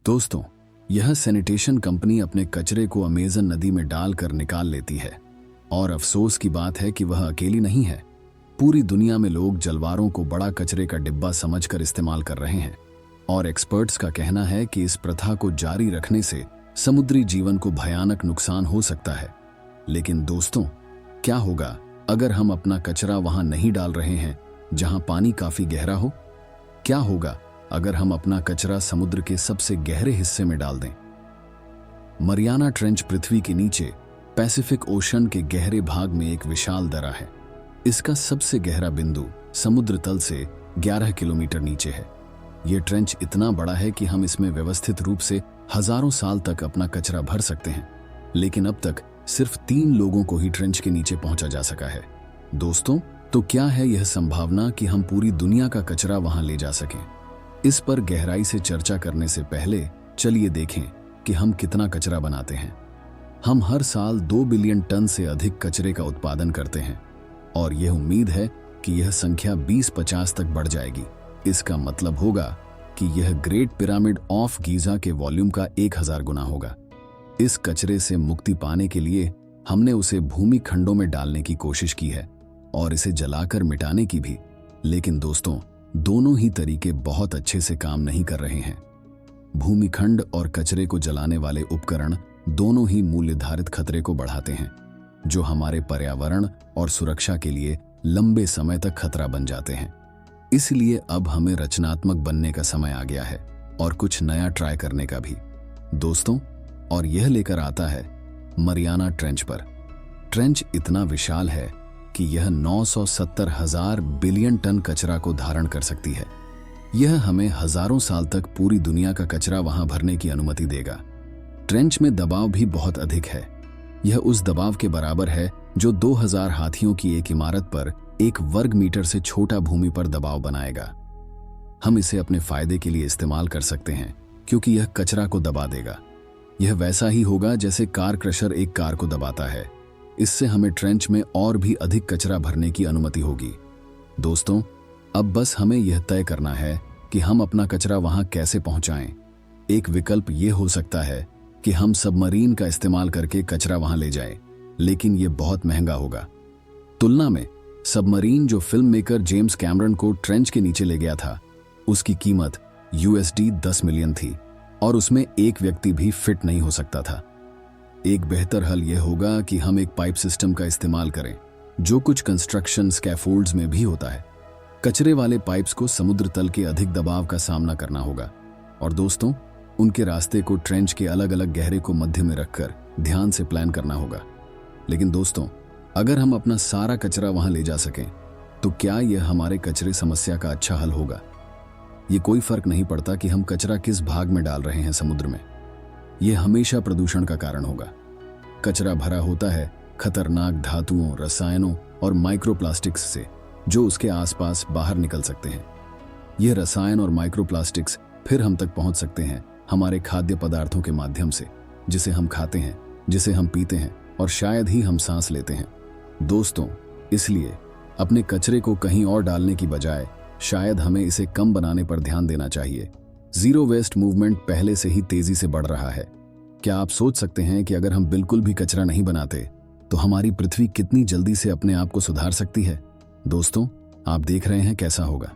दोस्तों, यह sanitation company अपने कचरे को अमेजन नदी में डालकर निकाल लेती है और अफसोस की बात है कि वह अकेली नहीं है। पूरी दुनिया में लोग जलवारों को बड़ा कचरे का डिब्बा समझकर इस्तेमाल कर रहे हैं और एक्सपर्ट्स का कहना है कि इस प्रथा को जारी रखने से समुद्री जीवन को भयानक नुकसान हो सकता है। लेकिन दोस्तों, क्या होगा अगर हम अपना कचरा वहां नहीं डाल रहे हैं जहां पानी काफी गहरा हो? क्या होगा अगर हम अपना कचरा समुद्र के सबसे गहरे हिस्से में डाल दें? मरियाना ट्रेंच पृथ्वी के नीचे पैसिफिक ओशन के गहरे भाग में एक विशाल दर्रा है। इसका सबसे गहरा बिंदु समुद्र तल से 11 किलोमीटर नीचे है। यह ट्रेंच इतना बड़ा है कि हम इसमें व्यवस्थित रूप से हजारों साल तक अपना कचरा भर सकते हैं, लेकिन अब तक सिर्फ 3 लोगों को ही ट्रेंच के नीचे पहुंचा जा सका है। दोस्तों, तो क्या है यह संभावना कि हम पूरी दुनिया का कचरा वहां ले जा सकें? इस पर गहराई से चर्चा करने से पहले चलिए देखें कि हम कितना कचरा बनाते हैं। हम हर साल 2 बिलियन टन से अधिक कचरे का उत्पादन करते हैं और यह उम्मीद है कि यह संख्या 2050 तक बढ़ जाएगी। इसका मतलब होगा कि यह ग्रेट पिरामिड ऑफ गीजा के वॉल्यूम का 1000 गुना होगा। इस कचरे से मुक्ति पाने के लिए हमने उसे भूमि खंडों में डालने की कोशिश की है और इसे जलाकर मिटाने की भी। लेकिन दोस्तों, दोनों ही तरीके बहुत अच्छे से काम नहीं कर रहे हैं। भूमिखंड और कचरे को जलाने वाले उपकरण दोनों ही मूल्यधारित खतरे को बढ़ाते हैं, जो हमारे पर्यावरण और सुरक्षा के लिए लंबे समय तक खतरा बन जाते हैं। इसलिए अब हमें रचनात्मक बनने का समय आ गया है और कुछ नया ट्राई करने का भी, दोस्तों। और यह लेकर आता है मरियाना ट्रेंच पर। ट्रेंच इतना विशाल है कि यह 970,000 बिलियन टन कचरा को धारण कर सकती है। यह हमें हजारों साल तक पूरी दुनिया का कचरा वहां भरने की अनुमति देगा। ट्रेंच में दबाव भी बहुत अधिक है। यह उस दबाव के बराबर है जो 2000 हाथियों की एक इमारत पर 1 वर्ग मीटर से छोटा भूमि पर दबाव बनाएगा। हम इसे अपने फायदे के लिए इस्तेमाल कर सकते हैं क्योंकि यह कचरा को दबा देगा। यह वैसा ही होगा जैसे कार क्रशर एक कार को दबाता है। इससे हमें ट्रेंच में और भी अधिक कचरा भरने की अनुमति होगी। दोस्तों, अब बस हमें यह तय करना है कि हम अपना कचरा वहां कैसे पहुंचाएं। एक विकल्प यह हो सकता है कि हम सबमरीन का इस्तेमाल करके कचरा वहां ले जाएं, लेकिन यह बहुत महंगा होगा। तुलना में सबमरीन जो फिल्म मेकर जेम्स कैमरन को ट्रेंच के नीचे ले गया था, उसकी कीमत USD 10 मिलियन थी और उसमें एक व्यक्ति भी फिट नहीं हो सकता था। एक बेहतर हल यह होगा कि हम एक पाइप सिस्टम का इस्तेमाल करें, जो कुछ कंस्ट्रक्शन स्कैफोल्ड्स में भी होता है। कचरे वाले पाइप्स को समुद्र तल के अधिक दबाव का सामना करना होगा और दोस्तों, उनके रास्ते को ट्रेंच के अलग अलग गहरे को मध्य में रखकर ध्यान से प्लान करना होगा। लेकिन दोस्तों, अगर हम अपना सारा कचरा वहां ले जा सकें, तो क्या यह हमारे कचरे समस्या का अच्छा हल होगा? ये कोई फर्क नहीं पड़ता कि हम कचरा किस भाग में डाल रहे हैं समुद्र में। यह हमेशा प्रदूषण का कारण होगा। कचरा भरा होता है खतरनाक धातुओं, रसायनों और माइक्रोप्लास्टिक्स से, जो उसके आसपास बाहर निकल सकते हैं। यह रसायन और माइक्रोप्लास्टिक्स फिर हम तक पहुंच सकते हैं हमारे खाद्य पदार्थों के माध्यम से, जिसे हम खाते हैं, जिसे हम पीते हैं और शायद ही हम सांस लेते हैं। दोस्तों, इसलिए अपने कचरे को कहीं और डालने की बजाय शायद हमें इसे कम बनाने पर ध्यान देना चाहिए। जीरो वेस्ट मूवमेंट पहले से ही तेजी से बढ़ रहा है। क्या आप सोच सकते हैं कि अगर हम बिल्कुल भी कचरा नहीं बनाते तो हमारी पृथ्वी कितनी जल्दी से अपने आप को सुधार सकती है? दोस्तों, आप देख रहे हैं कैसा होगा।